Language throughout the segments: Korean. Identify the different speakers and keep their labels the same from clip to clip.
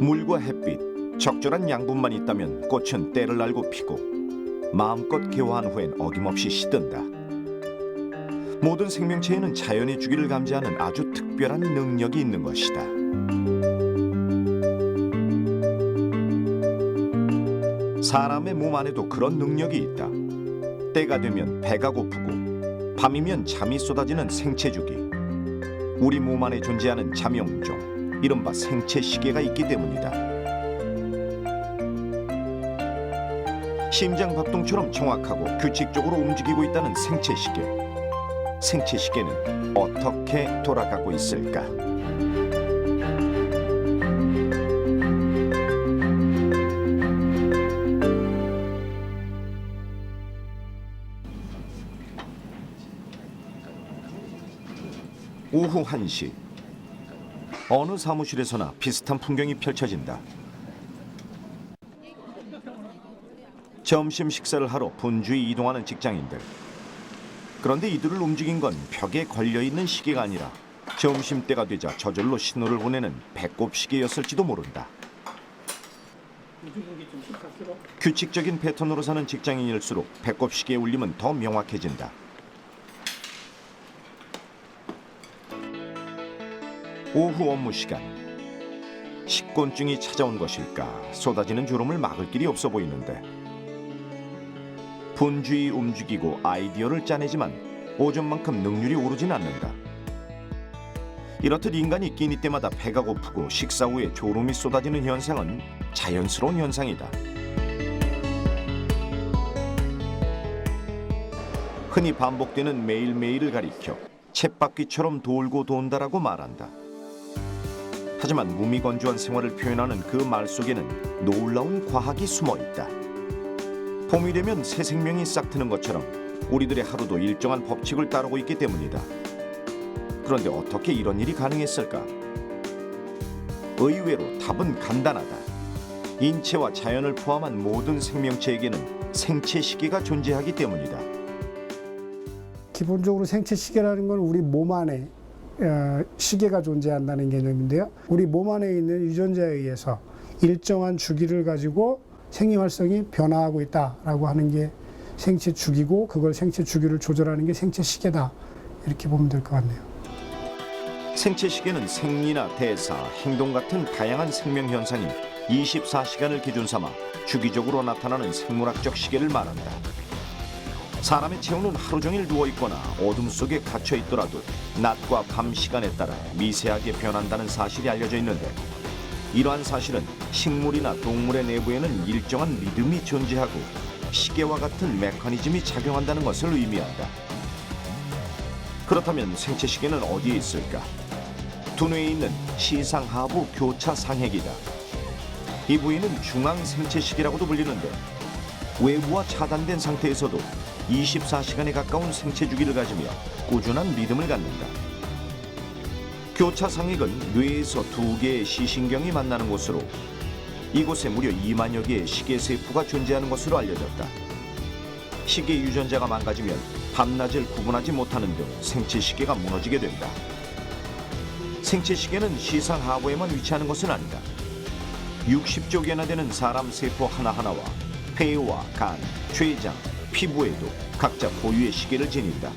Speaker 1: 물과 햇빛, 적절한 양분만 있다면 꽃은 때를 알고 피고 마음껏 개화한 후엔 어김없이 시든다. 모든 생명체에는 자연의 주기를 감지하는 아주 특별한 능력이 있는 것이다. 사람의 몸 안에도 그런 능력이 있다. 때가 되면 배가 고프고 밤이면 잠이 쏟아지는 생체 주기. 우리 몸 안에 존재하는 잠영종, 이른바 생체 시계가 있기 때문이다. 심장 박동처럼 정확하고 규칙적으로 움직이고 있다는 생체 시계. 생체 시계는 어떻게 돌아가고 있을까? 오후 1시. 어느 사무실에서나 비슷한 풍경이 펼쳐진다. 점심 식사를 하러 분주히 이동하는 직장인들. 그런데 이들을 움직인 건 벽에 걸려있는 시계가 아니라 점심때가 되자 저절로 신호를 보내는 배꼽 시계였을지도 모른다. 규칙적인 패턴으로 사는 직장인일수록 배꼽 시계의 울림은 더 명확해진다. 오후 업무 시간. 식곤증이 찾아온 것일까? 쏟아지는 주름을 막을 길이 없어 보이는데 분주히 움직이고 아이디어를 짜내지만 오전만큼 능률이 오르진 않는다. 이렇듯 인간이 끼니 때마다 배가 고프고 식사 후에 졸음이 쏟아지는 현상은 자연스러운 현상이다. 흔히 반복되는 매일매일을 가리켜 쳇바퀴처럼 돌고 돈다라고 말한다. 하지만 무미건조한 생활을 표현하는 그 말 속에는 놀라운 과학이 숨어 있다. 봄이 되면 새 생명이 싹 트는 것처럼 우리들의 하루도 일정한 법칙을 따르고 있기 때문이다. 그런데 어떻게 이런 일이 가능했을까? 의외로 답은 간단하다. 인체와 자연을 포함한 모든 생명체에게는 생체 시계가 존재하기 때문이다.
Speaker 2: 기본적으로 생체 시계라는 건 우리 몸 안에 시계가 존재한다는 개념인데요. 우리 몸 안에 있는 유전자에 의해서 일정한 주기를 가지고 생리 활성이 변화하고 있다라고 하는 게 생체 주기고, 그걸 생체 주기를 조절하는 게 생체 시계다, 이렇게 보면 될 것 같네요.
Speaker 1: 생체 시계는 생리나 대사, 행동 같은 다양한 생명 현상이 24시간을 기준 삼아 주기적으로 나타나는 생물학적 시계를 말한다. 사람의 체온은 하루 종일 누워있거나 어둠 속에 갇혀있더라도 낮과 밤 시간에 따라 미세하게 변한다는 사실이 알려져 있는데, 이러한 사실은 식물이나 동물의 내부에는 일정한 리듬이 존재하고 시계와 같은 메커니즘이 작용한다는 것을 의미한다. 그렇다면 생체 시계는 어디에 있을까? 두뇌에 있는 시상하부 교차 상핵이다. 이 부위는 중앙 생체 시계라고도 불리는데, 외부와 차단된 상태에서도 24시간에 가까운 생체 주기를 가지며 꾸준한 리듬을 갖는다. 교차 상핵은 뇌에서 두 개의 시신경이 만나는 곳으로, 이곳에 무려 2만여 개의 시계 세포가 존재하는 것으로 알려졌다. 시계 유전자가 망가지면 밤낮을 구분하지 못하는 등 생체 시계가 무너지게 된다. 생체 시계는 시상 하부에만 위치하는 것은 아니다. 60조 개나 되는 사람 세포 하나하나와 폐와 간, 췌장, 피부에도 각자 고유의 시계를 지닌다.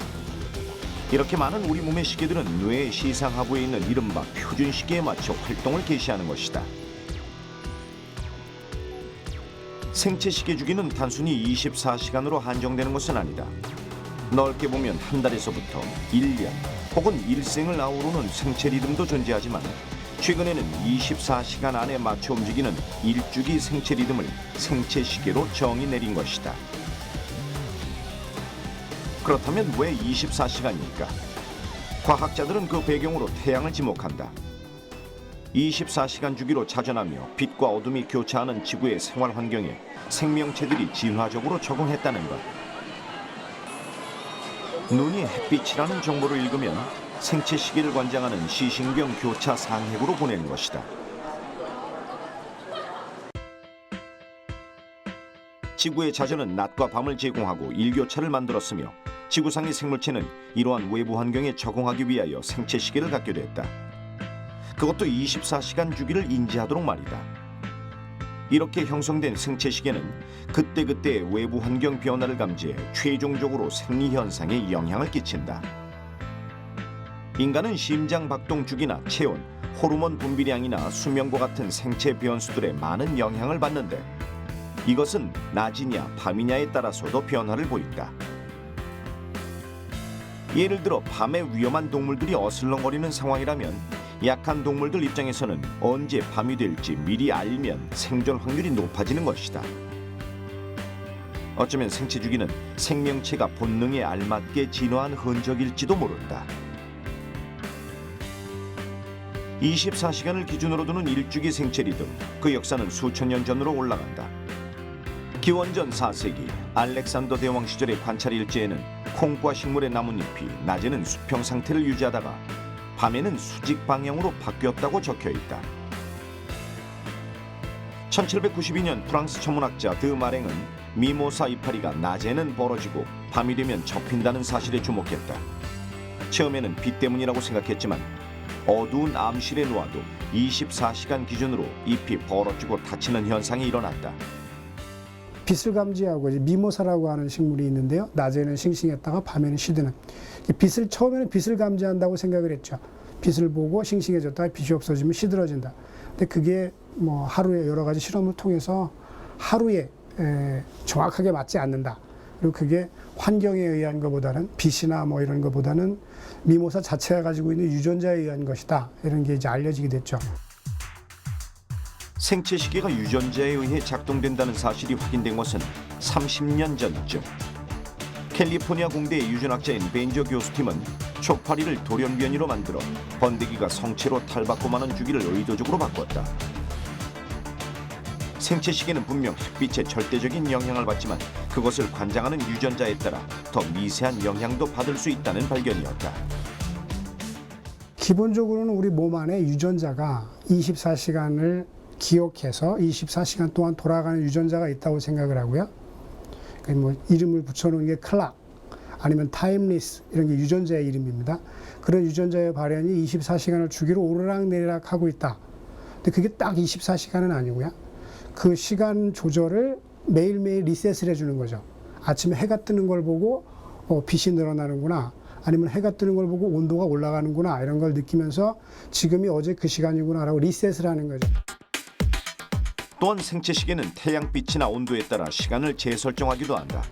Speaker 1: 이렇게 많은 우리 몸의 시계들은 뇌의 시상하부에 있는 이른바 표준 시계에 맞춰 활동을 개시하는 것이다. 생체 시계 주기는 단순히 24시간으로 한정되는 것은 아니다. 넓게 보면 한 달에서부터 1년 혹은 일생을 아우르는 생체 리듬도 존재하지만, 최근에는 24시간 안에 맞춰 움직이는 일주기 생체 리듬을 생체 시계로 정의 내린 것이다. 그렇다면 왜 24시간일까? 과학자들은 그 배경으로 태양을 지목한다. 24시간 주기로 자전하며 빛과 어둠이 교차하는 지구의 생활 환경에 생명체들이 진화적으로 적응했다는 것. 눈이 햇빛이라는 정보를 읽으면 생체 시계를 관장하는 시신경 교차 상핵으로 보내는 것이다. 지구의 자전은 낮과 밤을 제공하고 일교차를 만들었으며, 지구상의 생물체는 이러한 외부 환경에 적응하기 위하여 생체 시계를 갖게 됐다. 그것도 24시간 주기를 인지하도록 말이다. 이렇게 형성된 생체 시계는 그때그때의 외부 환경 변화를 감지해 최종적으로 생리 현상에 영향을 끼친다. 인간은 심장 박동 주기나 체온, 호르몬 분비량이나 수면과 같은 생체 변수들의 많은 영향을 받는데 이것은 낮이냐 밤이냐에 따라서도 변화를 보인다. 예를 들어 밤에 위험한 동물들이 어슬렁거리는 상황이라면 약한 동물들 입장에서는 언제 밤이 될지 미리 알면 생존 확률이 높아지는 것이다. 어쩌면 생체 주기는 생명체가 본능에 알맞게 진화한 흔적일지도 모른다. 24시간을 기준으로 두는 일주기 생체 리듬, 그 역사는 수천 년 전으로 올라간다. 기원전 4세기 알렉산더 대왕 시절의 관찰 일지에는 콩과 식물의 나뭇잎이 낮에는 수평 상태를 유지하다가 밤에는 수직 방향으로 바뀌었다고 적혀있다. 1792년 프랑스 천문학자 드 마랭은 미모사 이파리가 낮에는 벌어지고 밤이 되면 접힌다는 사실에 주목했다. 처음에는 빛 때문이라고 생각했지만 어두운 암실에 놓아도 24시간 기준으로 잎이 벌어지고 닫히는 현상이 일어났다.
Speaker 2: 빛을 감지하고 이제 미모사라고 하는 식물이 있는데요. 낮에는 싱싱했다가 밤에는 시드는. 처음에는 빛을 감지한다고 생각을 했죠. 빛을 보고 싱싱해졌다가 빛이 없어지면 시들어진다. 근데 그게 뭐 하루에 여러 가지 실험을 통해서 하루에 정확하게 맞지 않는다. 그리고 그게 환경에 의한 것보다는 빛이나 뭐 이런 것보다는 미모사 자체가 가지고 있는 유전자에 의한 것이다. 이런 게 이제 알려지게 됐죠.
Speaker 1: 생체 시계가 유전자에 의해 작동된다는 사실이 확인된 것은 30년 전쯤. 캘리포니아 공대의 유전학자인 벤저 교수팀은 초파리를 돌연변이로 만들어 번데기가 성체로 탈바꿈하는 주기를 의도적으로 바꿨다. 생체 시계는 분명 햇빛의 절대적인 영향을 받지만 그것을 관장하는 유전자에 따라 더 미세한 영향도 받을 수 있다는 발견이었다.
Speaker 2: 기본적으로는 우리 몸 안에 유전자가 24시간을 기억해서 24시간 동안 돌아가는 유전자가 있다고 생각을 하고요. 뭐 이름을 붙여놓은 게 클락 아니면 타임리스 이런 게 유전자의 이름입니다. 그런 유전자의 발현이 24시간을 주기로 오르락내리락 하고 있다. 근데 그게 딱 24시간은 아니고요. 그 시간 조절을 매일매일 리셋을 해주는 거죠. 아침에 해가 뜨는 걸 보고 빛이 늘어나는구나. 아니면 해가 뜨는 걸 보고 온도가 올라가는구나. 이런 걸 느끼면서 지금이 어제 그 시간이구나라고 리셋을 하는 거죠.
Speaker 1: 또한 생체 시계는 태양빛이나 온도에 따라 시간을 재설정하기도 한다.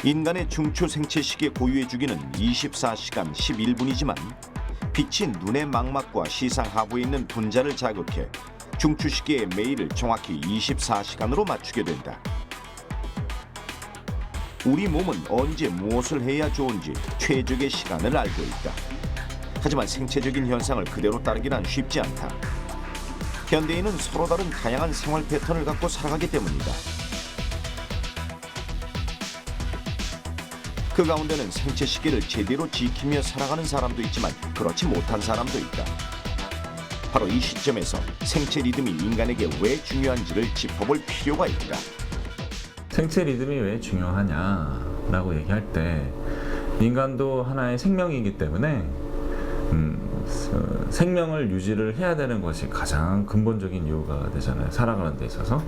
Speaker 1: 인간의 중추 생체 시계 고유의 주기는 24시간 11분이지만 빛이 눈의 망막과 시상 하부에 있는 분자를 자극해 중추 시계의 매일을 정확히 24시간으로 맞추게 된다. 우리 몸은 언제 무엇을 해야 좋은지 최적의 시간을 알고 있다. 하지만 생체적인 현상을 그대로 따르기란 쉽지 않다. 현대인은 서로 다른 다양한 생활 패턴을 갖고 살아가기 때문이다. 그 가운데는 생체 시계를 제대로 지키며 살아가는 사람도 있지만 그렇지 못한 사람도 있다. 바로 이 시점에서 생체 리듬이 인간에게 왜 중요한지를 짚어볼 필요가 있다.
Speaker 3: 생체 리듬이 왜 중요하냐라고 얘기할 때 인간도 하나의 생명이기 때문에 생명을 유지를 해야 되는 것이 가장 근본적인 이유가 되잖아요. 살아가는 데 있어서.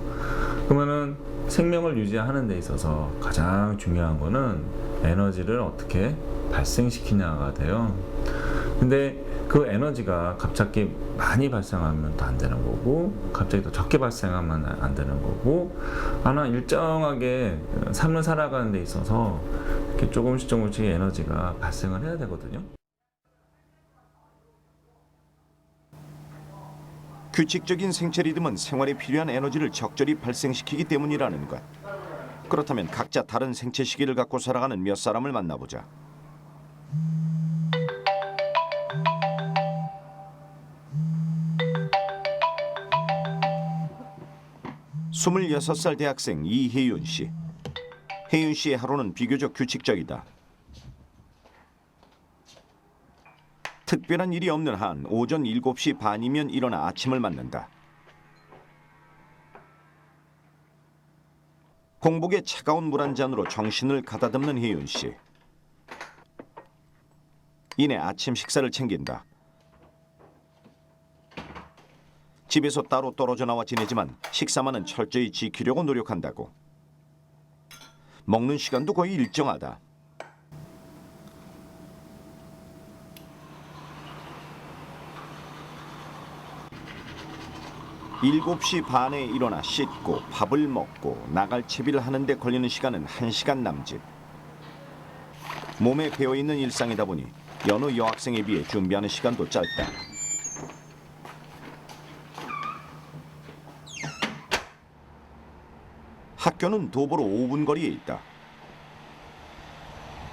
Speaker 3: 그러면은 생명을 유지하는 데 있어서 가장 중요한 거는 에너지를 어떻게 발생시키냐가 돼요. 근데 그 에너지가 갑자기 많이 발생하면 또 안 되는 거고 갑자기 또 적게 발생하면 안 되는 거고 하나 일정하게 삶을 살아가는 데 있어서 이렇게 조금씩 에너지가 발생을 해야 되거든요.
Speaker 1: 규칙적인 생체 리듬은 생활에 필요한 에너지를 적절히 발생시키기 때문이라는 것. 그렇다면 각자 다른 생체 시계를 갖고 살아가는 몇 사람을 만나보자. 26살 대학생 이혜윤 씨. 혜윤 씨의 하루는 비교적 규칙적이다. 특별한 일이 없는 한 오전 7시 반이면 일어나 아침을 맞는다. 공복에 차가운 물 한 잔으로 정신을 가다듬는 혜윤 씨. 이내 아침 식사를 챙긴다. 집에서 따로 떨어져 나와 지내지만 식사만은 철저히 지키려고 노력한다고. 먹는 시간도 거의 일정하다. 일곱 시 반에 일어나 씻고 밥을 먹고 나갈 채비를 하는데 걸리는 시간은 1시간 남짓. 몸에 배어있는 일상이다 보니 여느 여학생에 비해 준비하는 시간도 짧다. 학교는 도보로 5분 거리에 있다.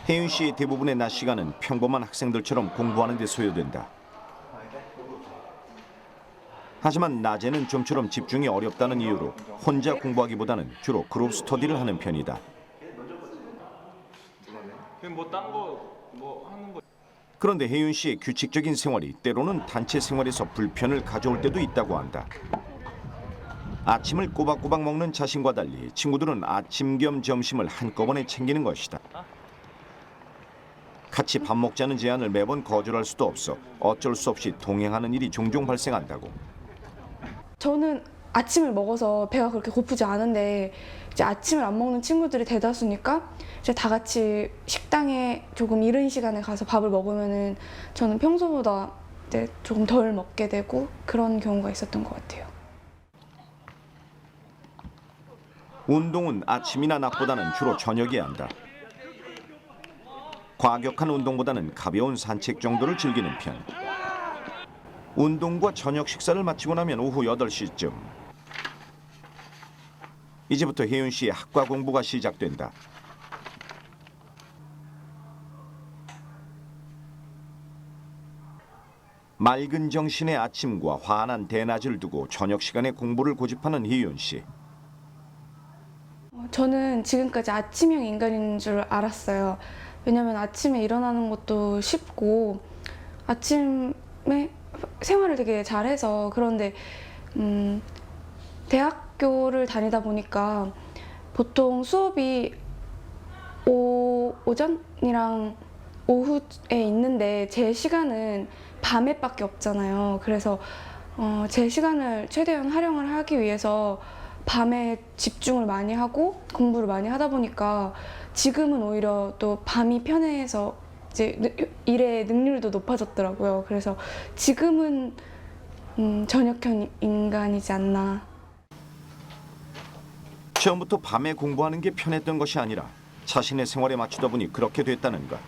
Speaker 1: 혜윤 씨의 대부분의 낮 시간은 평범한 학생들처럼 공부하는 데 소요된다. 하지만 낮에는 좀처럼 집중이 어렵다는 이유로 혼자 공부하기보다는 주로 그룹 스터디를 하는 편이다. 그런데 혜윤 씨의 규칙적인 생활이 때로는 단체 생활에서 불편을 가져올 때도 있다고 한다. 아침을 꼬박꼬박 먹는 자신과 달리 친구들은 아침 겸 점심을 한꺼번에 챙기는 것이다. 같이 밥 먹자는 제안을 매번 거절할 수도 없어 어쩔 수 없이 동행하는 일이 종종 발생한다고.
Speaker 4: 저는 아침을 먹어서 배가 그렇게 고프지 않은데 이제 아침을 안 먹는 친구들이 대다수니까 이제 다 같이 식당에 조금 이른 시간에 가서 밥을 먹으면은 저는 평소보다 이제 조금 덜 먹게 되고 그런 경우가 있었던 것 같아요.
Speaker 1: 운동은 아침이나 낮보다는 주로 저녁에 한다. 과격한 운동보다는 가벼운 산책 정도를 즐기는 편. 운동과 저녁 식사를 마치고 나면 오후 8시쯤. 이제부터 혜윤 씨의 학과 공부가 시작된다. 맑은 정신의 아침과 환한 대낮을 두고 저녁 시간에 공부를 고집하는 혜윤 씨.
Speaker 4: 저는 지금까지 아침형 인간인 줄 알았어요. 왜냐면 아침에 일어나는 것도 쉽고 아침에 생활을 되게 잘해서. 그런데 대학교를 다니다 보니까 보통 수업이 오전이랑 오후에 있는데 제 시간은 밤에밖에 없잖아요. 그래서 제 시간을 최대한 활용을 하기 위해서 밤에 집중을 많이 하고 공부를 많이 하다 보니까 지금은 오히려 또 밤이 편해서 이제 일의 능률도 높아졌더라고요. 그래서 지금은 저녁형 인간이지 않나.
Speaker 1: 처음부터 밤에 공부하는 게 편했던 것이 아니라 자신의 생활에 맞추다 보니 그렇게 됐다는 것.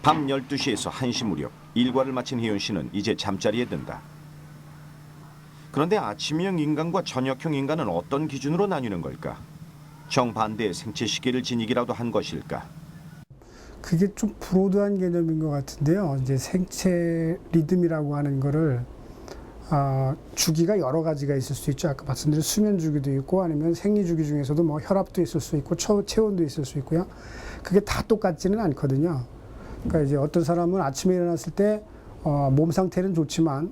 Speaker 1: 밤 12시에서 1시 무렵 일과를 마친 혜윤 씨는 이제 잠자리에 든다. 그런데 아침형 인간과 저녁형 인간은 어떤 기준으로 나뉘는 걸까? 정반대의 생체 시계를 지니기라도 한 것일까?
Speaker 2: 그게 좀 브로드한 개념인 것 같은데요. 이제 생체 리듬이라고 하는 거를 주기가 여러 가지가 있을 수 있죠. 아까 말씀드린 수면 주기도 있고 아니면 생리 주기 중에서도 뭐 혈압도 있을 수 있고 체온도 있을 수 있고요. 그게 다 똑같지는 않거든요. 그러니까 이제 어떤 사람은 아침에 일어났을 때 몸 상태는 좋지만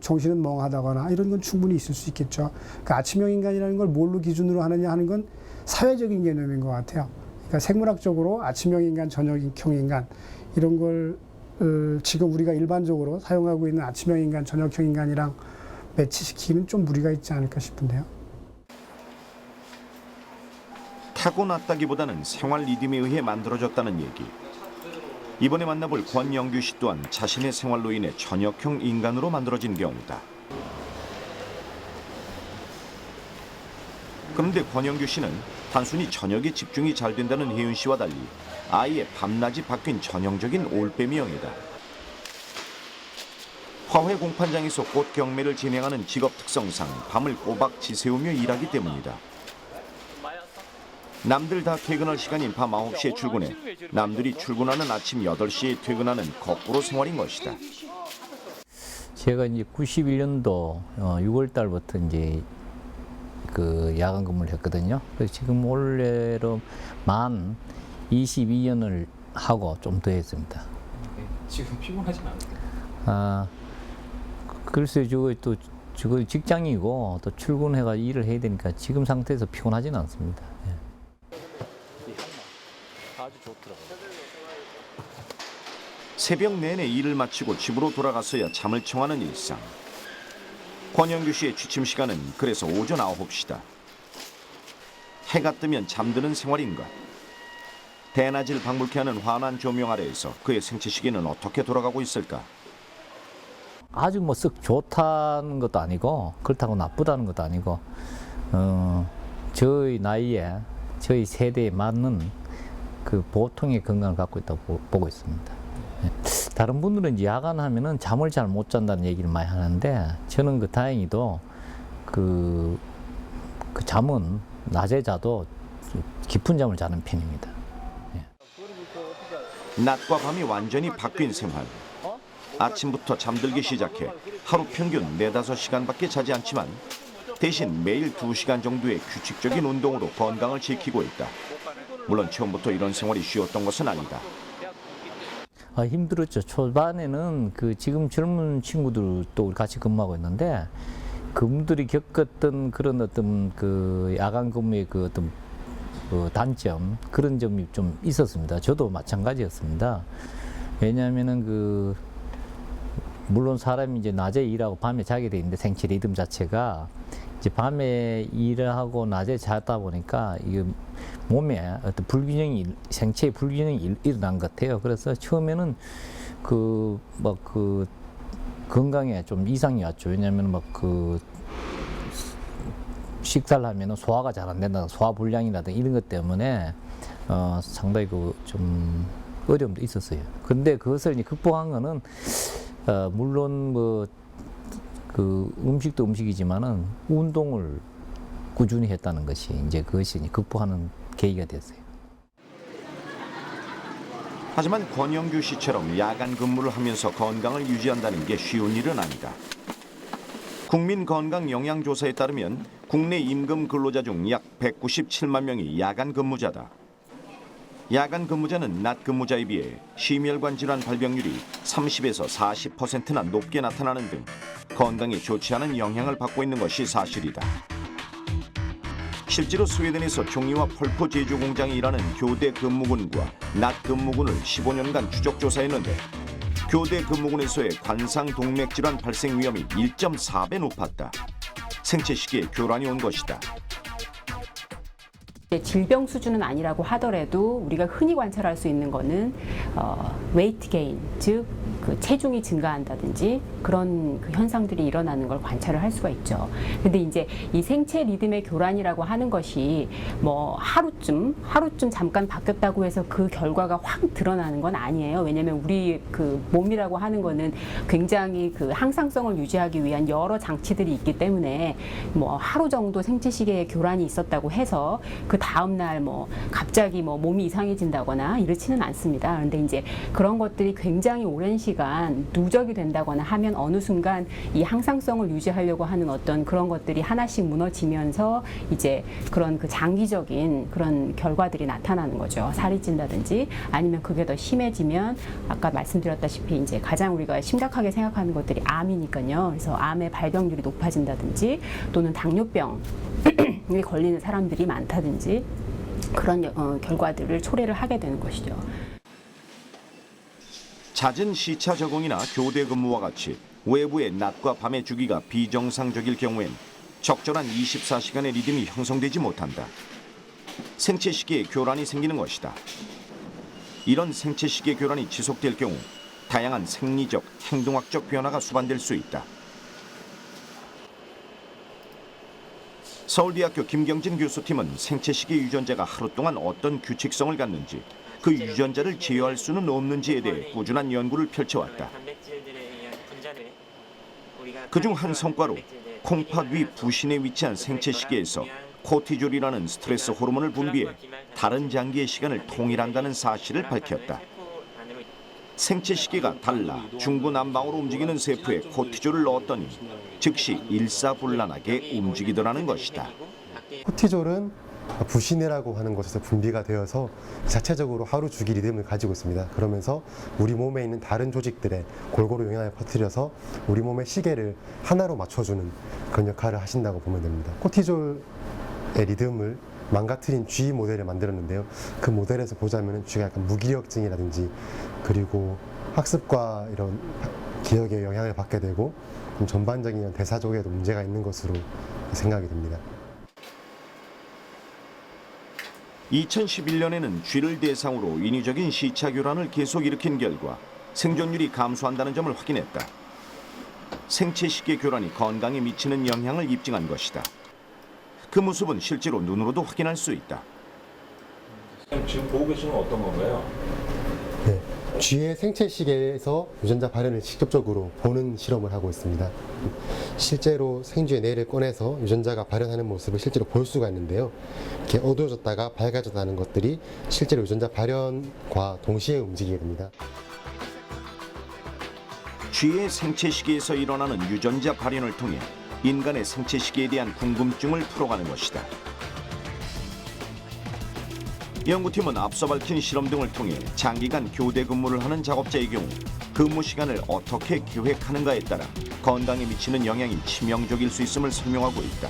Speaker 2: 정신은 멍하다거나 이런 건 충분히 있을 수 있겠죠. 그러니까 아침형 인간이라는 걸 뭘로 기준으로 하느냐 하는 건 사회적인 개념인 것 같아요. 그러니까 생물학적으로 아침형 인간, 저녁형 인간 이런 걸 지금 우리가 일반적으로 사용하고 있는 아침형 인간, 저녁형 인간이랑 매치시키기는 좀 무리가 있지 않을까 싶은데요.
Speaker 1: 타고났다기보다는 생활 리듬에 의해 만들어졌다는 얘기. 이번에 만나볼 권영규 씨 또한 자신의 생활로 인해 저녁형 인간으로 만들어진 경우다. 그런데 권영규 씨는 단순히 저녁에 집중이 잘 된다는 혜윤 씨와 달리 아예 밤낮이 바뀐 전형적인 올빼미형이다. 화훼 공판장에서 꽃 경매를 진행하는 직업 특성상 밤을 꼬박 지새우며 일하기 때문이다. 남들 다 퇴근할 시간인 밤 9시에 출근해 남들이 출근하는 아침 8시에 퇴근하는 거꾸로 생활인 것이다.
Speaker 5: 제가 이제 91년도 6월 달부터 이제 그 야간 근무를 했거든요. 그래서 지금 올해로 만 22년을 하고 좀 더 했습니다.
Speaker 6: 지금 피곤하진 않아요?
Speaker 5: 글쎄요, 저거 직장이고 또 출근해가 일을 해야 되니까 지금 상태에서 피곤하지는 않습니다. 예.
Speaker 6: 아주 좋더라고요.
Speaker 1: 새벽 내내 일을 마치고 집으로 돌아가서야 잠을 청하는 일상. 권영규 씨의 취침 시간은 그래서 오전 9시다. 해가 뜨면 잠드는 생활인 것. 대낮을 방불케 하는 환한 조명 아래에서 그의 생체 시계는 어떻게 돌아가고 있을까?
Speaker 5: 아주 뭐 썩 좋다는 것도 아니고 그렇다고 나쁘다는 것도 아니고 저희 나이에 저희 세대에 맞는 그 보통의 건강을 갖고 있다고 보고 있습니다. 다른 분들은 이제 야간하면은 잠을 잘 못 잔다는 얘기를 많이 하는데 저는 그 다행히도 그 잠은 낮에 자도 깊은 잠을 자는 편입니다.
Speaker 1: 낮과 밤이 완전히 바뀐 생활. 아침부터 잠들기 시작해 하루 평균 4-5시간밖에 자지 않지만 대신 매일 2시간 정도의 규칙적인 운동으로 건강을 지키고 있다. 물론 처음부터 이런 생활이 쉬웠던 것은 아니다.
Speaker 5: 힘들었죠. 초반에는 그 지금 젊은 친구들도 같이 근무하고 있는데 그분들이 겪었던 그런 어떤 그 야간 근무의 그 어떤 그 단점 그런 점이 좀 있었습니다. 저도 마찬가지였습니다. 왜냐하면은 그 물론 사람이 이제 낮에 일하고 밤에 자게 돼 있는데 생체 리듬 자체가 이제 밤에 일을 하고 낮에 자다 보니까 이게 몸에 어떤 불균형이 생체의 불균형이 일어난 것 같아요. 그래서 처음에는 그 건강에 좀 이상이 왔죠. 왜냐하면 막 그 식사를 하면은 소화가 잘 안 된다, 소화 불량이라든가 이런 것 때문에 상당히 그 좀 어려움도 있었어요. 근데 그것을 이제 극복한 거는 물론 뭐 그 음식도 음식이지만은 운동을 꾸준히 했다는 것이 이제 그것이 극복하는 계기가 됐어요.
Speaker 1: 하지만 권영규 씨처럼 야간 근무를 하면서 건강을 유지한다는 게 쉬운 일은 아니다. 국민건강영양조사에 따르면 국내 임금 근로자 중 약 197만 명이 야간 근무자다. 야간 근무자는 낮 근무자에 비해 심혈관 질환 발병률이 30에서 40%나 높게 나타나는 등 건강에 좋지 않은 영향을 받고 있는 것이 사실이다. 실제로 스웨덴에서 종이와 펄포 제조 공장에 일하는 교대 근무군과 낮 근무군을 15년간 추적 조사했는데 교대 근무군에서의 관상 동맥 질환 발생 위험이 1.4배 높았다. 생체 시기에 교란이 온 것이다.
Speaker 7: 질병 수준은 아니라고 하더라도 우리가 흔히 관찰할 수 있는 거는 웨이트 게인, 즉 그 체중이 증가한다든지 그런 그 현상들이 일어나는 걸 관찰을 할 수가 있죠. 근데 이제 이 생체 리듬의 교란이라고 하는 것이 뭐 하루쯤 잠깐 바뀌었다고 해서 그 결과가 확 드러나는 건 아니에요. 왜냐하면 우리 그 몸이라고 하는 거는 굉장히 그 항상성을 유지하기 위한 여러 장치들이 있기 때문에 뭐 하루 정도 생체 시계에 교란이 있었다고 해서 그 다음 날 뭐 갑자기 뭐 몸이 이상해진다거나 이렇지는 않습니다. 그런데 이제 그런 것들이 굉장히 오랜 시간 누적이 된다거나 하면 어느 순간 이 항상성을 유지하려고 하는 어떤 그런 것들이 하나씩 무너지면서 이제 그런 그 장기적인 그런 결과들이 나타나는 거죠. 살이 찐다든지 아니면 그게 더 심해지면 아까 말씀드렸다시피 이제 가장 우리가 심각하게 생각하는 것들이 암이니까요. 그래서 암의 발병률이 높아진다든지 또는 당뇨병에 걸리는 사람들이 많다든지 그런 결과들을 초래를 하게 되는 것이죠.
Speaker 1: 잦은 시차 적응이나 교대 근무와 같이 외부의 낮과 밤의 주기가 비정상적일 경우엔 적절한 24시간의 리듬이 형성되지 못한다. 생체 시기에 교란이 생기는 것이다. 이런 생체 시기의 교란이 지속될 경우 다양한 생리적, 행동학적 변화가 수반될 수 있다. 서울대학교 김경진 교수팀은 생체 시기 유전자가 하루 동안 어떤 규칙성을 갖는지 그 유전자를 제어할 수는 없는지에 대해 꾸준한 연구를 펼쳐왔다. 그중 한 성과로 콩팥 위 부신에 위치한 생체 시계에서 코티졸이라는 스트레스 호르몬을 분비해 다른 장기의 시간을 통일한다는 사실을 밝혔다. 생체 시계가 달라 중구난방으로 움직이는 세포에 코티졸을 넣었더니 즉시 일사불란하게 움직이더라는 것이다.
Speaker 8: 코티졸은 부신해라고 하는 곳에서 분비가 되어서 자체적으로 하루 주기 리듬을 가지고 있습니다. 그러면서 우리 몸에 있는 다른 조직들에 골고루 영향을 퍼뜨려서 우리 몸의 시계를 하나로 맞춰주는 그런 역할을 하신다고 보면 됩니다. 코티졸의 리듬을 망가뜨린 G 모델을 만들었는데요. 그 모델에서 보자면 G가 약간 무기력증이라든지 그리고 학습과 이런 기억에 영향을 받게 되고 좀 전반적인 대사적에도 문제가 있는 것으로 생각이 됩니다.
Speaker 1: 2011년에는 쥐를 대상으로 인위적인 시차 교란을 계속 일으킨 결과 생존율이 감소한다는 점을 확인했다. 생체 시계 교란이 건강에 미치는 영향을 입증한 것이다. 그 모습은 실제로 눈으로도 확인할 수 있다.
Speaker 3: 지금 보고 계시는 건 어떤 건가요?
Speaker 8: 네, 쥐의 생체 시계에서 유전자 발현을 직접적으로 보는 실험을 하고 있습니다. 실제로 생쥐의 뇌를 꺼내서 유전자가 발현하는 모습을 실제로 볼 수가 있는데요. 이렇게 어두워졌다가 밝아졌다는 것들이 실제로 유전자 발현과 동시에 움직이게 됩니다.
Speaker 1: 쥐의 생체 시계에서 일어나는 유전자 발현을 통해 인간의 생체 시계에 대한 궁금증을 풀어가는 것이다. 연구팀은 앞서 밝힌 실험 등을 통해 장기간 교대 근무를 하는 작업자의 경우 근무 시간을 어떻게 계획하는가에 따라 건강에 미치는 영향이 치명적일 수 있음을 설명하고 있다.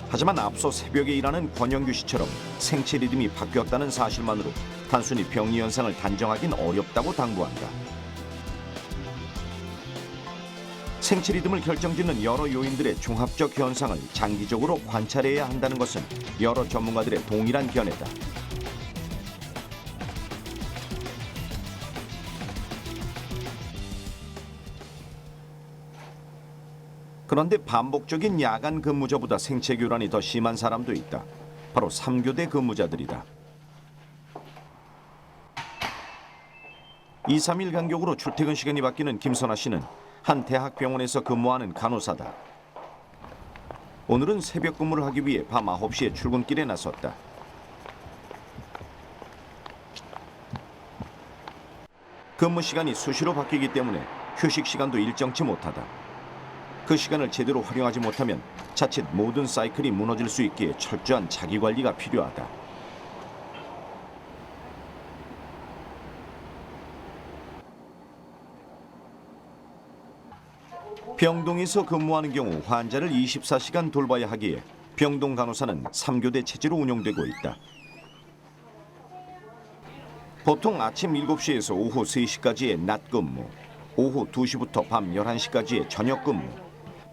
Speaker 1: 하지만 앞서 새벽에 일하는 권영규 씨처럼 생체 리듬이 바뀌었다는 사실만으로 단순히 병리 현상을 단정하긴 어렵다고 당부한다. 생체 리듬을 결정짓는 여러 요인들의 종합적 현상을 장기적으로 관찰해야 한다는 것은 여러 전문가들의 동일한 견해다. 그런데 반복적인 야간 근무자보다 생체 교란이 더 심한 사람도 있다. 바로 3교대 근무자들이다. 2, 3일 간격으로 출퇴근 시간이 바뀌는 김선아 씨는 한 대학병원에서 근무하는 간호사다. 오늘은 새벽 근무를 하기 위해 밤 9시에 출근길에 나섰다. 근무 시간이 수시로 바뀌기 때문에 휴식 시간도 일정치 못하다. 그 시간을 제대로 활용하지 못하면 자칫 모든 사이클이 무너질 수 있기에 철저한 자기관리가 필요하다. 병동에서 근무하는 경우 환자를 24시간 돌봐야 하기에 병동 간호사는 3교대 체제로 운영되고 있다. 보통 아침 7시에서 오후 3시까지의 낮 근무, 오후 2시부터 밤 11시까지의 저녁 근무,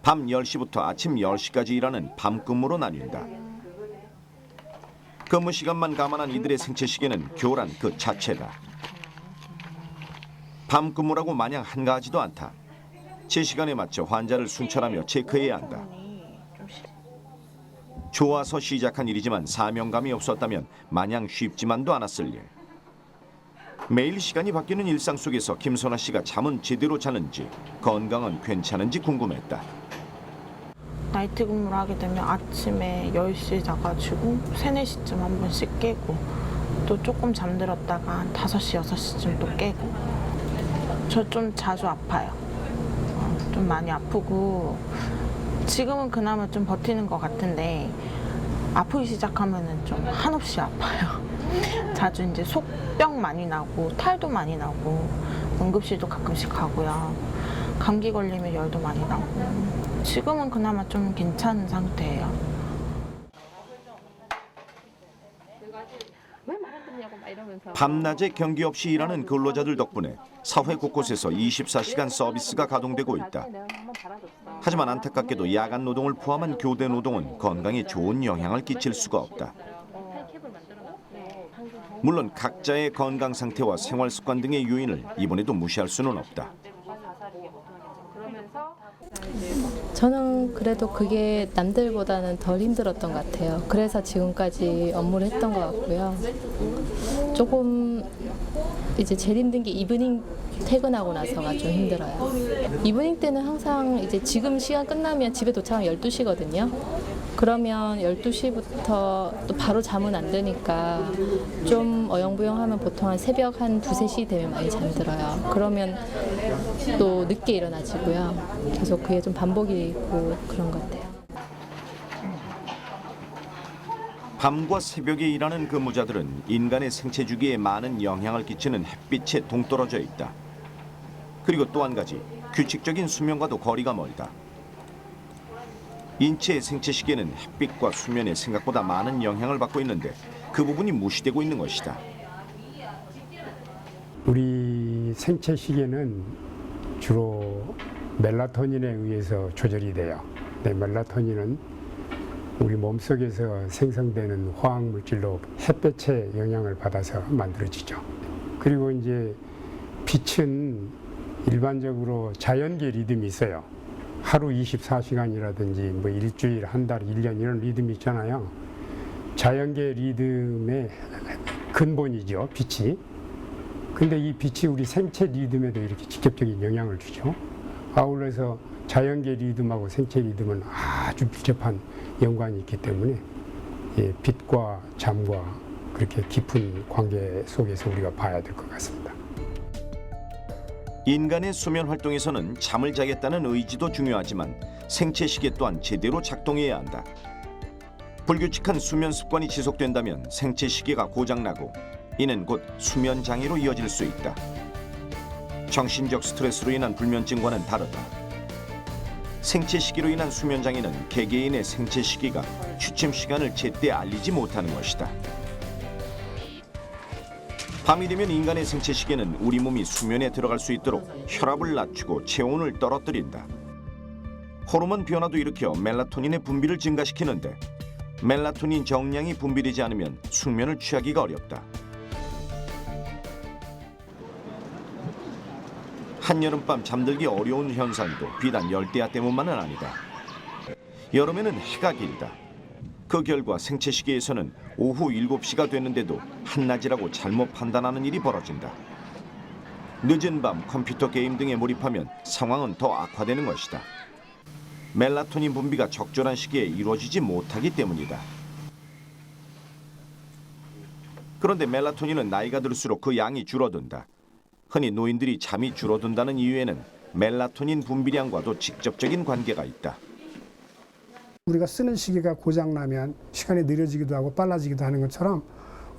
Speaker 1: 밤 10시부터 아침 10시까지 일하는 밤 근무로 나뉜다. 근무 시간만 감안한 이들의 생체 시계는 교란 그 자체다. 밤 근무라고 마냥 한가하지도 않다. 제 시간에 맞춰 환자를 순찰하며 체크해야 한다. 좋아서 시작한 일이지만 사명감이 없었다면 마냥 쉽지만도 않았을 일. 매일 시간이 바뀌는 일상 속에서 김선아 씨가 잠은 제대로 자는지 건강은 괜찮은지 궁금했다.
Speaker 9: 나이트 근무를 하게 되면 아침에 10시에 자가지고 3, 4시쯤 한 번씩 깨고 또 조금 잠들었다가 한 5시, 6시쯤 또 깨고 저 좀 자주 아파요. 좀 많이 아프고 지금은 그나마 좀 버티는 것 같은데 아프기 시작하면은 좀 한없이 아파요. 자주 이제 속병 많이 나고 탈도 많이 나고 응급실도 가끔씩 가고요. 감기 걸리면 열도 많이 나고 지금은 그나마 좀 괜찮은 상태예요.
Speaker 1: 밤낮에 경계 없이 일하는 근로자들 덕분에 사회 곳곳에서 24시간 서비스가 가동되고 있다. 하지만 안타깝게도 야간 노동을 포함한 교대 노동은 건강에 좋은 영향을 끼칠 수가 없다. 물론 각자의 건강 상태와 생활 습관 등의 요인을 이번에도 무시할 수는 없다.
Speaker 10: 저는 그래도 그게 남들보다는 덜 힘들었던 것 같아요. 그래서 지금까지 업무를 했던 것 같고요. 조금 이제 제일 힘든 게 이브닝 퇴근하고 나서가 좀 힘들어요. 이브닝 때는 항상 이제 지금 시간 끝나면 집에 도착하면 12시거든요. 그러면 12시부터 또 바로 잠은 안 드니까 좀 어영부영하면 보통 한 새벽 한 2, 3시 되면 많이 잠들어요. 그러면 또 늦게 일어나지고요. 계속 그게 좀 반복이 있고 그런 것 같아요.
Speaker 1: 밤과 새벽에 일하는 근무자들은 인간의 생체 주기에 많은 영향을 끼치는 햇빛에 동떨어져 있다. 그리고 또 한 가지, 규칙적인 수면과도 거리가 멀다. 인체의 생체 시계는 햇빛과 수면에 생각보다 많은 영향을 받고 있는데 그 부분이 무시되고 있는 것이다.
Speaker 11: 우리 생체 시계는 주로 멜라토닌에 의해서 조절이 돼요. 멜라토닌은 우리 몸속에서 생성되는 화학 물질로 햇볕의 영향을 받아서 만들어지죠. 그리고 이제 빛은 일반적으로 자연계 리듬이 있어요. 하루 24시간이라든지 뭐 일주일, 한 달, 1년 이런 리듬이 있잖아요. 자연계 리듬의 근본이죠, 빛이. 근데 이 빛이 우리 생체 리듬에도 이렇게 직접적인 영향을 주죠. 아울러서 자연계 리듬하고 생체 리듬은 아주 밀접한 연관이 있기 때문에 빛과 잠과 그렇게 깊은 관계 속에서 우리가 봐야 될 것 같습니다.
Speaker 1: 인간의 수면 활동에서는 잠을 자겠다는 의지도 중요하지만 생체 시계 또한 제대로 작동해야 한다. 불규칙한 수면 습관이 지속된다면 생체 시계가 고장나고 이는 곧 수면 장애로 이어질 수 있다. 정신적 스트레스로 인한 불면증과는 다르다. 생체 시계로 인한 수면 장애는 개개인의 생체 시계가 취침 시간을 제때 알리지 못하는 것이다. 밤이 되면 인간의 생체 시계는 우리 몸이 수면에 들어갈 수 있도록 혈압을 낮추고 체온을 떨어뜨린다. 호르몬 변화도 일으켜 멜라토닌의 분비를 증가시키는데 멜라토닌 정량이 분비되지 않으면 숙면을 취하기가 어렵다. 한여름밤 잠들기 어려운 현상도 비단 열대야 때문만은 아니다. 여름에는 해가 길다. 그 결과 생체 시계에서는 오후 7시가 됐는데도 한낮이라고 잘못 판단하는 일이 벌어진다. 늦은 밤 컴퓨터 게임 등에 몰입하면 상황은 더 악화되는 것이다. 멜라토닌 분비가 적절한 시기에 이루어지지 못하기 때문이다. 그런데 멜라토닌은 나이가 들수록 그 양이 줄어든다. 흔히 노인들이 잠이 줄어든다는 이유에는 멜라토닌 분비량과도 직접적인 관계가 있다.
Speaker 2: 우리가 쓰는 시계가 고장나면 시간이 느려지기도 하고 빨라지기도 하는 것처럼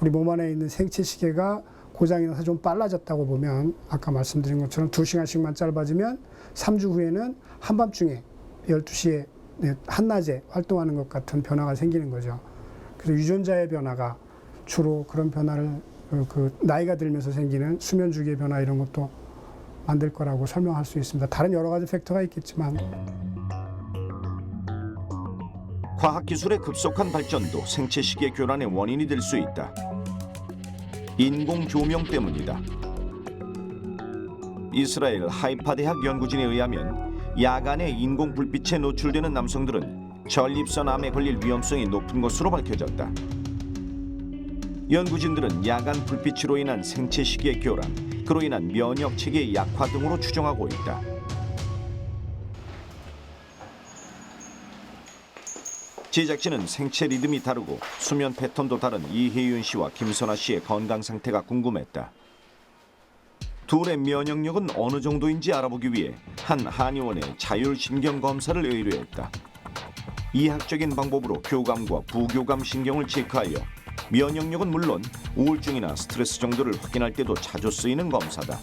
Speaker 2: 우리 몸 안에 있는 생체 시계가 고장이 나서 좀 빨라졌다고 보면 아까 말씀드린 것처럼 2시간씩만 짧아지면 3주 후에는 한밤중에 12시에 한낮에 활동하는 것 같은 변화가 생기는 거죠. 그래서 유전자의 변화가 주로 그런 변화를 나이가 들면서 생기는 수면 주기의 변화 이런 것도 만들 거라고 설명할 수 있습니다. 다른 여러 가지 팩터가 있겠지만
Speaker 1: 과학기술의 급속한 발전도 생체 시계 교란의 원인이 될 수 있다. 인공 조명 때문이다. 이스라엘 하이파 대학 연구진에 의하면 야간에 인공 불빛에 노출되는 남성들은 전립선 암에 걸릴 위험성이 높은 것으로 밝혀졌다. 연구진들은 야간 불빛으로 인한 생체 시계 교란, 그로 인한 면역 체계 약화 등으로 추정하고 있다. 제작진은 생체 리듬이 다르고 수면 패턴도 다른 이혜윤 씨와 김선아 씨의 건강 상태가 궁금했다. 둘의 면역력은 어느 정도인지 알아보기 위해 한 한의원에 자율신경 검사를 의뢰했다. 이학적인 방법으로 교감과 부교감 신경을 체크하여 면역력은 물론 우울증이나 스트레스 정도를 확인할 때도 자주 쓰이는 검사다.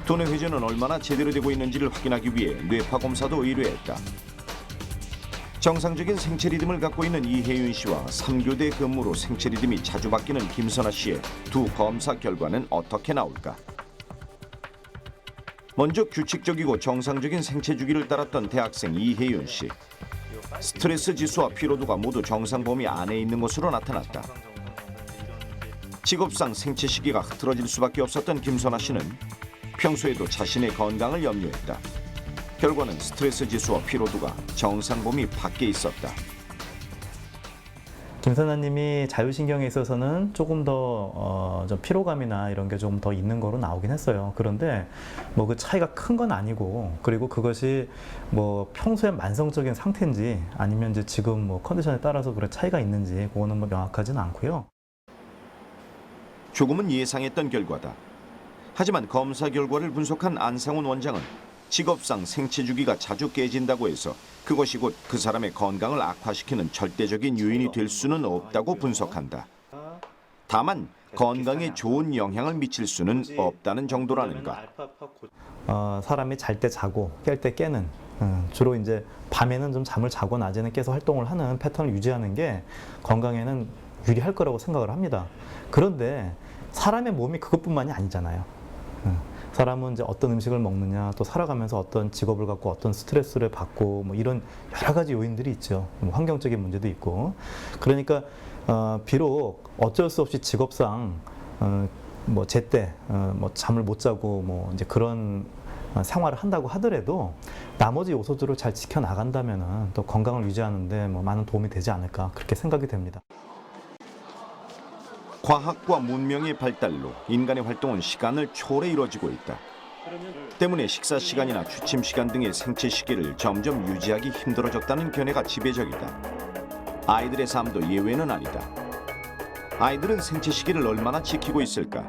Speaker 1: 두뇌 회전은 얼마나 제대로 되고 있는지를 확인하기 위해 뇌파 검사도 의뢰했다. 정상적인 생체 리듬을 갖고 있는 이혜윤 씨와 3교대 근무로 생체 리듬이 자주 바뀌는 김선아 씨의 두 검사 결과는 어떻게 나올까? 먼저 규칙적이고 정상적인 생체 주기를 따랐던 대학생 이혜윤 씨. 스트레스 지수와 피로도가 모두 정상 범위 안에 있는 것으로 나타났다. 직업상 생체 시기가 흐트러질 수밖에 없었던 김선아 씨는 평소에도 자신의 건강을 염려했다. 결과는 스트레스 지수와 피로도가 정상 범위 밖에 있었다.
Speaker 12: 김선아님이 자율신경에 있어서는 조금 더 좀 피로감이나 이런 게 좀 더 있는 거로 나오긴 했어요. 그런데 뭐 그 차이가 큰 건 아니고, 그리고 그것이 뭐 평소에 만성적인 상태인지 아니면 이제 지금 뭐 컨디션에 따라서 그래 차이가 있는지 그거는 뭐 명확하지는 않고요.
Speaker 1: 조금은 예상했던 결과다. 하지만 검사 결과를 분석한 안상훈 원장은 직업상 생체 주기가 자주 깨진다고 해서 그것이 곧 그 사람의 건강을 악화시키는 절대적인 요인이 될 수는 없다고 분석한다. 다만 건강에 좋은 영향을 미칠 수는 없다는 정도라는가.
Speaker 12: 사람이 잘 때 자고 깰 때 깨는, 주로 이제 밤에는 좀 잠을 자고 낮에는 깨서 활동을 하는 패턴을 유지하는 게 건강에는 유리할 거라고 생각을 합니다. 그런데 사람의 몸이 그것뿐만이 아니잖아요. 사람은 이제 어떤 음식을 먹느냐, 또 살아가면서 어떤 직업을 갖고 어떤 스트레스를 받고 뭐 이런 여러 가지 요인들이 있죠. 뭐 환경적인 문제도 있고. 그러니까 비록 어쩔 수 없이 직업상 뭐 제때 뭐 잠을 못 자고 뭐 이제 그런 생활을 한다고 하더라도 나머지 요소들을 잘 지켜 나간다면은 또 건강을 유지하는데 뭐 많은 도움이 되지 않을까 그렇게 생각이 됩니다.
Speaker 1: 과학과 문명의 발달로 인간의 활동은 시간을 초월해 이루어지고 있다. 때문에 식사 시간이나 취침 시간 등의 생체 시계를 점점 유지하기 힘들어졌다는 견해가 지배적이다. 아이들의 삶도 예외는 아니다. 아이들은 생체 시계를 얼마나 지키고 있을까?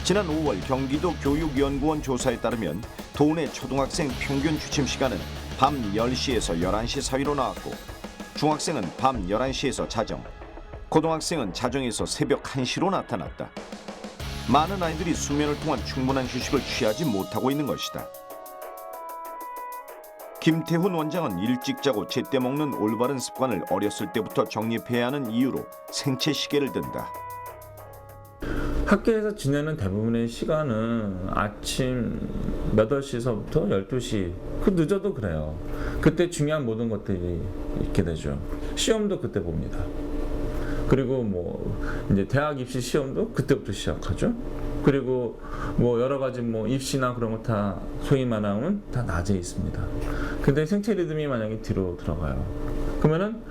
Speaker 1: 지난 5월 경기도 교육연구원 조사에 따르면 도내 초등학생 평균 취침 시간은 밤 10시에서 11시 사이로 나왔고 중학생은 밤 11시에서 자정, 고등학생은 자정에서 새벽 1시로 나타났다. 많은 아이들이 수면을 통한 충분한 휴식을 취하지 못하고 있는 것이다. 김태훈 원장은 일찍 자고 제때 먹는 올바른 습관을 어렸을 때부터 정립해야 하는 이유로 생체 시계를 든다.
Speaker 3: 학교에서 지내는 대부분의 시간은 아침 8시서부터 12시, 그 늦어도 그래요. 그때 중요한 모든 것들이 있게 되죠. 시험도 그때 봅니다. 그리고 뭐 이제 대학 입시 시험도 그때부터 시작하죠. 그리고 뭐 여러 가지 뭐 입시나 그런 거 다 소위 말하면 다 낮에 있습니다. 근데 생체 리듬이 만약에 뒤로 들어가요. 그러면은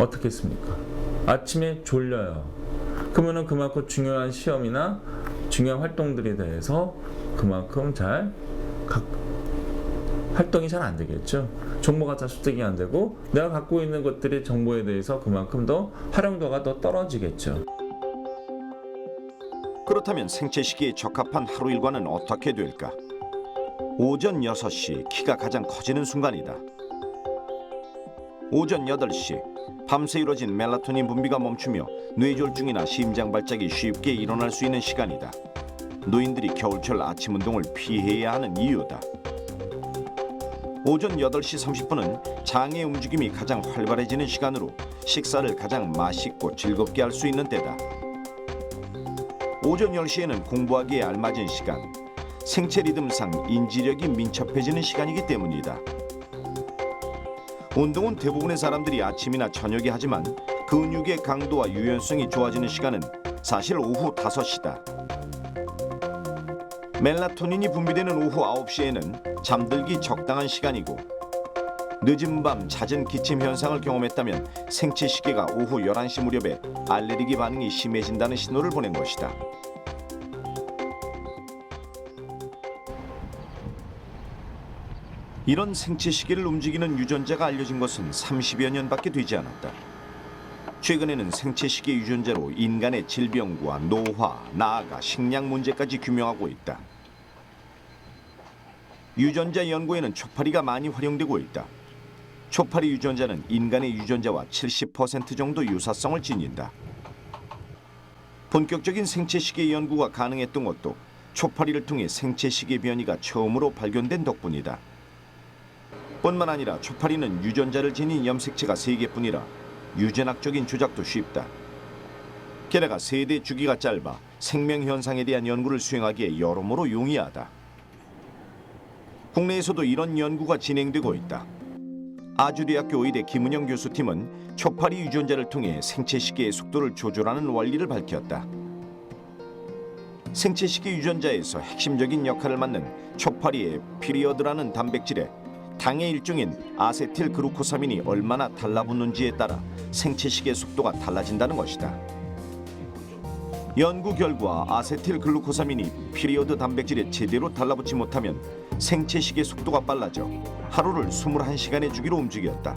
Speaker 3: 어떻게 했습니까? 아침에 졸려요. 그러면은 그만큼 중요한 시험이나 중요한 활동들에 대해서 그만큼 활동이 잘 안 되겠죠. 정보가 잘 습득이 안 되고 내가 갖고 있는 것들의 정보에 대해서 그만큼 더 활용도가 더 떨어지겠죠.
Speaker 1: 그렇다면 생체 시기에 적합한 하루 일과는 어떻게 될까? 오전 6시 키가 가장 커지는 순간이다. 오전 8시 밤새 이루어진 멜라토닌 분비가 멈추며 뇌졸중이나 심장 발작이 쉽게 일어날 수 있는 시간이다. 노인들이 겨울철 아침 운동을 피해야 하는 이유다. 오전 8시 30분은 장의 움직임이 가장 활발해지는 시간으로 식사를 가장 맛있고 즐겁게 할 수 있는 때다. 오전 10시에는 공부하기에 알맞은 시간, 생체 리듬상 인지력이 민첩해지는 시간이기 때문이다. 운동은 대부분의 사람들이 아침이나 저녁에 하지만 근육의 강도와 유연성이 좋아지는 시간은 사실 오후 5시다. 멜라토닌이 분비되는 오후 9시에는 잠들기 적당한 시간이고 늦은 밤 잦은 기침 현상을 경험했다면 생체 시계가 오후 11시 무렵에 알레르기 반응이 심해진다는 신호를 보낸 것이다. 이런 생체 시계를 움직이는 유전자가 알려진 것은 30여 년밖에 되지 않았다. 최근에는 생체 시계 유전자로 인간의 질병과 노화, 나아가 식량 문제까지 규명하고 있다. 유전자 연구에는 초파리가 많이 활용되고 있다. 초파리 유전자는 인간의 유전자와 70% 정도 유사성을 지닌다. 본격적인 생체 시계 연구가 가능했던 것도 초파리를 통해 생체 시계 변이가 처음으로 발견된 덕분이다. 뿐만 아니라 초파리는 유전자를 지닌 염색체가 3개뿐이라 유전학적인 조작도 쉽다. 게다가 세대 주기가 짧아 생명 현상에 대한 연구를 수행하기에 여러모로 용이하다. 국내에서도 이런 연구가 진행되고 있다. 아주대학교 의대 김은영 교수팀은 초파리 유전자를 통해 생체 시계의 속도를 조절하는 원리를 밝혔다. 생체 시계 유전자에서 핵심적인 역할을 맡는 초파리의 피리어드라는 단백질에 당의 일종인 아세틸 글루코사민이 얼마나 달라붙는지에 따라 생체 시계 속도가 달라진다는 것이다. 연구 결과 아세틸 글루코사민이 피리어드 단백질에 제대로 달라붙지 못하면 생체 시계 속도가 빨라져 하루를 21시간의 주기로 움직였다.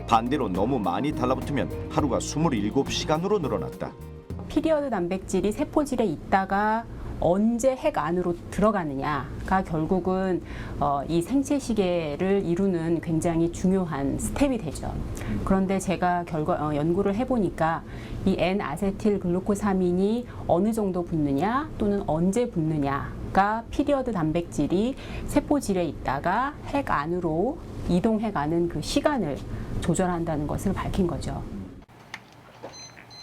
Speaker 1: 반대로 너무 많이 달라붙으면 하루가 27시간으로 늘어났다.
Speaker 7: 피리어드 단백질이 세포질에 있다가 언제 핵 안으로 들어가느냐가 결국은 이 생체 시계를 이루는 굉장히 중요한 스텝이 되죠. 그런데 제가 연구를 해보니까 이 N-아세틸 글루코사민이 어느 정도 붙느냐 또는 언제 붙느냐가 피리어드 단백질이 세포질에 있다가 핵 안으로 이동해가는 그 시간을 조절한다는 것을 밝힌 거죠.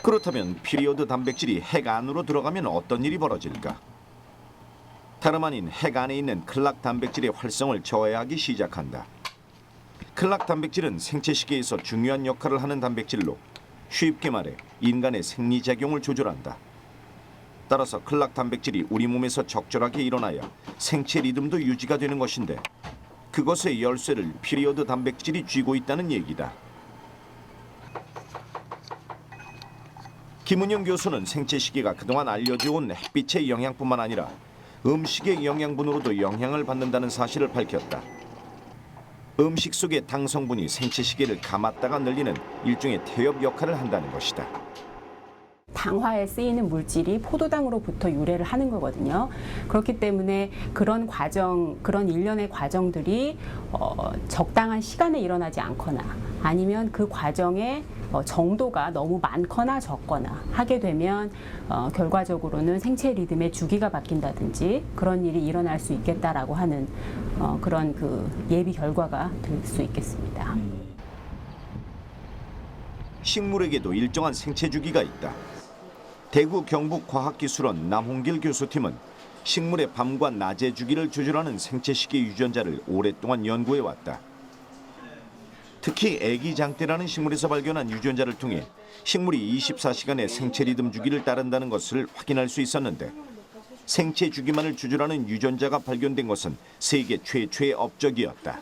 Speaker 1: 그렇다면 피리어드 단백질이 핵 안으로 들어가면 어떤 일이 벌어질까? 다름 아닌 핵 안에 있는 클락 단백질의 활성을 저해하기 시작한다. 클락 단백질은 생체 시계에서 중요한 역할을 하는 단백질로 쉽게 말해 인간의 생리작용을 조절한다. 따라서 클락 단백질이 우리 몸에서 적절하게 일어나야 생체 리듬도 유지가 되는 것인데 그것의 열쇠를 피리어드 단백질이 쥐고 있다는 얘기다. 김은영 교수는 생체 시계가 그동안 알려져 온 햇빛의 영향뿐만 아니라 음식의 영양분으로도 영향을 받는다는 사실을 밝혔다. 음식 속의 당 성분이 생체 시계를 감았다가 늘리는 일종의 태엽 역할을 한다는 것이다.
Speaker 7: 당화에 쓰이는 물질이 포도당으로부터 유래를 하는 거거든요. 그렇기 때문에 그런 과정, 그런 일련의 과정들이 적당한 시간에 일어나지 않거나 아니면 그 과정의 정도가 너무 많거나 적거나 하게 되면 결과적으로는 생체 리듬의 주기가 바뀐다든지 그런 일이 일어날 수 있겠다라고 하는 그런 그 예비 결과가 될 수 있겠습니다.
Speaker 1: 식물에게도 일정한 생체 주기가 있다. 대구 경북과학기술원 남홍길 교수팀은 식물의 밤과 낮의 주기를 조절하는 생체시계 유전자를 오랫동안 연구해왔다. 특히 애기장대라는 식물에서 발견한 유전자를 통해 식물이 24시간의 생체 리듬 주기를 따른다는 것을 확인할 수 있었는데 생체 주기만을 조절하는 유전자가 발견된 것은 세계 최초의 업적이었다.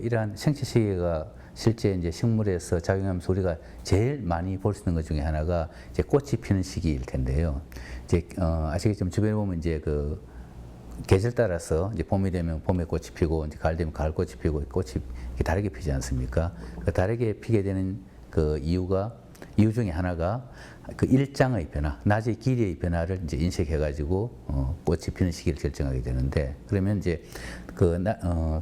Speaker 13: 이러한 생체 시계가 실제 이제 식물에서 작용하면서 우리가 제일 많이 볼 수 있는 것 중에 하나가 이제 꽃이 피는 시기일 텐데요. 이제 아시겠지만 주변에 보면 이제 그 계절 따라서 이제 봄이 되면 봄에 꽃이 피고 이제 가을 되면 가을 꽃이 피고 꽃이 다르게 피지 않습니까? 그 다르게 피게 되는 그 이유 중에 하나가 그 일장의 변화, 낮의 길이의 변화를 이제 인식해가지고 꽃이 피는 시기를 결정하게 되는데 그러면 이제 그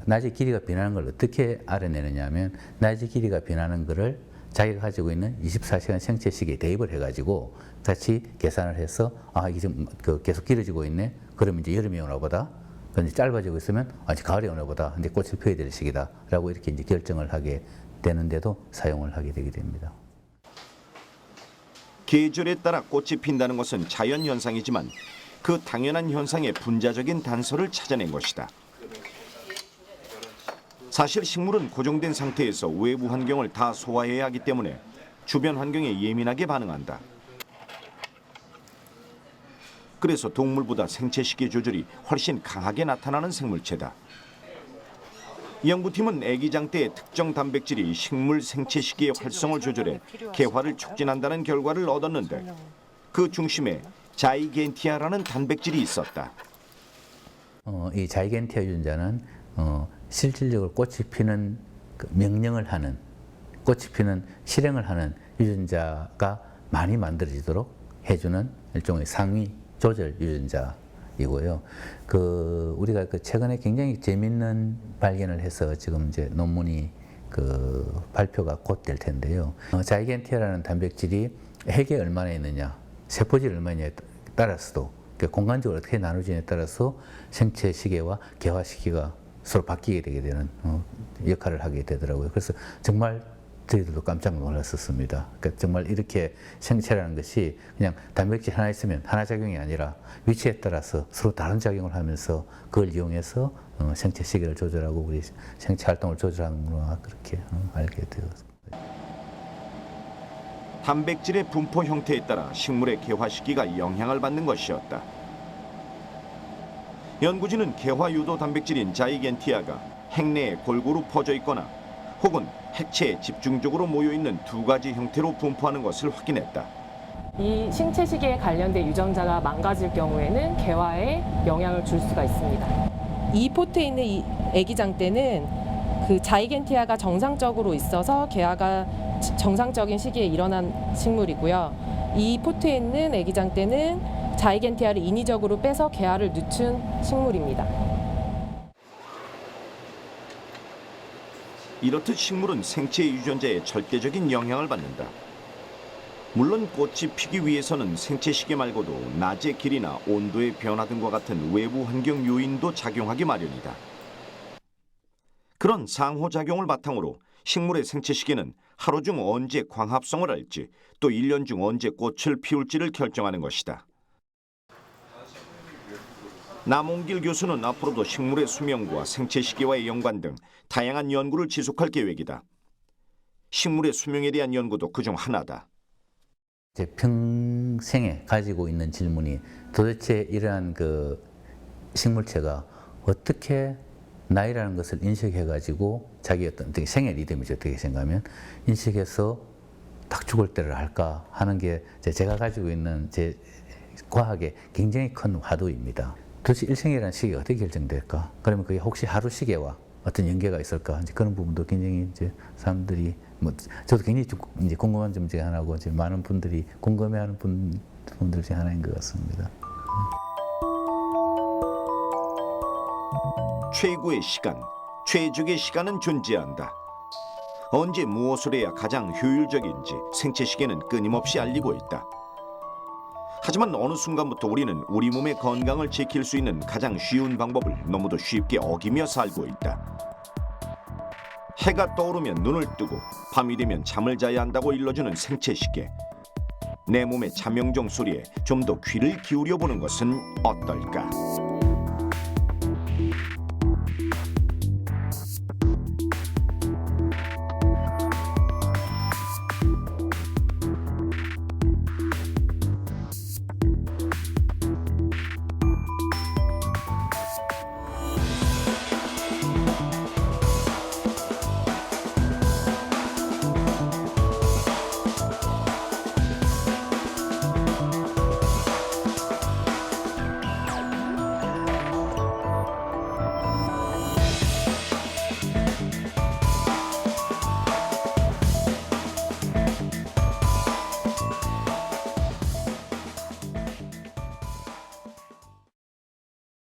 Speaker 13: 낮의 길이가 변하는 걸 어떻게 알아내느냐면 낮의 길이가 변하는 거를 자기가 가지고 있는 24시간 생체 시계에 대입을 해가지고 같이 계산을 해서 이게 좀 계속 길어지고 있네. 그러면 이제 여름이 오나 보다. 근데 짧아지고 있으면 이제 가을이 오나 보다. 근데 꽃을 펴야 될 시기다라고 이렇게 이제 결정을 하게 되는데도 사용을 하게 되게 됩니다.
Speaker 1: 계절에 따라 꽃이 핀다는 것은 자연 현상이지만 그 당연한 현상의 분자적인 단서를 찾아낸 것이다. 사실 식물은 고정된 상태에서 외부 환경을 다 소화해야 하기 때문에 주변 환경에 예민하게 반응한다. 그래서 동물보다 생체 시계 조절이 훨씬 강하게 나타나는 생물체다. 연구팀은 애기장대의 특정 단백질이 식물 생체 시계의 활성을 조절해 개화를 촉진한다는 결과를 얻었는데 그 중심에 자이겐티아라는 단백질이 있었다.
Speaker 13: 이 자이겐티아 유전자는 실질적으로 꽃이 피는 명령을 하는, 꽃이 피는 실행을 하는 유전자가 많이 만들어지도록 해주는 일종의 상위 조절 유전자이고요. 우리가 최근에 굉장히 재밌는 발견을 해서 지금 이제 논문이 발표가 곧 될 텐데요. 자이겐티아라는 단백질이 핵에 얼마나 있느냐, 세포질이 얼마나 있느냐에 따라서도 공간적으로 어떻게 나누지냐에 따라서 생체 시계와 개화 시기가 서로 바뀌게 되게 되는 역할을 하게 되더라고요. 그래서 정말 저희들도 깜짝 놀랐었습니다. 그러니까 정말 이렇게 생체라는 것이 그냥 단백질 하나 있으면 하나 작용이 아니라 위치에 따라서 서로 다른 작용을 하면서 그걸 이용해서 생체 시계를 조절하고 우리 생체 활동을 조절하는구나 그렇게 알게 되었습니다.
Speaker 1: 단백질의 분포 형태에 따라 식물의 개화 시기가 영향을 받는 것이었다. 연구진은 개화 유도 단백질인 자이겐티아가 핵 내에 골고루 퍼져 있거나 혹은 핵체에 집중적으로 모여 있는 두 가지 형태로 분포하는 것을 확인했다.
Speaker 14: 이 신체 시계에 관련된 유전자가 망가질 경우에는 개화에 영향을 줄 수가 있습니다. 이 포트에 있는 이 애기장대는 그 자이겐티아가 정상적으로 있어서 개화가 정상적인 시기에 일어난 식물이고요. 이 포트에 있는 애기장대는 자이겐티아를 인위적으로 빼서 개화를 늦춘 식물입니다.
Speaker 1: 이렇듯 식물은 생체의 유전자에 절대적인 영향을 받는다. 물론 꽃이 피기 위해서는 생체 시계 말고도 낮의 길이나 온도의 변화 등과 같은 외부 환경 요인도 작용하기 마련이다. 그런 상호작용을 바탕으로 식물의 생체 시계는 하루 중 언제 광합성을 할지, 또 1년 중 언제 꽃을 피울지를 결정하는 것이다. 남홍길 교수는 앞으로도 식물의 수명과 생체 시기와의 연관 등 다양한 연구를 지속할 계획이다. 식물의 수명에 대한 연구도 그중 하나다.
Speaker 13: 제 평생에 가지고 있는 질문이 도대체 이러한 그 식물체가 어떻게 나이라는 것을 인식해가지고 자기 어떤 생애 리듬이죠. 어떻게 생각하면 인식해서 딱 죽을 때를 할까 하는 게 제가 가지고 있는 제 과학의 굉장히 큰 화두입니다. 도대체 일생이라는 시기가 어떻게 결정될까? 그러면 그게 혹시 하루 시계와 어떤 연계가 있을까? 이제 그런 부분도 굉장히 이제 사람들이 뭐 저도 굉장히 이제 궁금한 점 중에 하나고 이제 많은 분들이 궁금해하는 분들 중에 하나인 것 같습니다.
Speaker 1: 최고의 시간, 최적의 시간은 존재한다. 언제 무엇을 해야 가장 효율적인지 생체 시계는 끊임없이 알리고 있다. 하지만 어느 순간부터 우리는 우리 몸의 건강을 지킬 수 있는 가장 쉬운 방법을 너무도 쉽게 어기며 살고 있다. 해가 떠오르면 눈을 뜨고 밤이 되면 잠을 자야 한다고 일러주는 생체 시계. 내 몸의 자명종 소리에 좀 더 귀를 기울여 보는 것은 어떨까?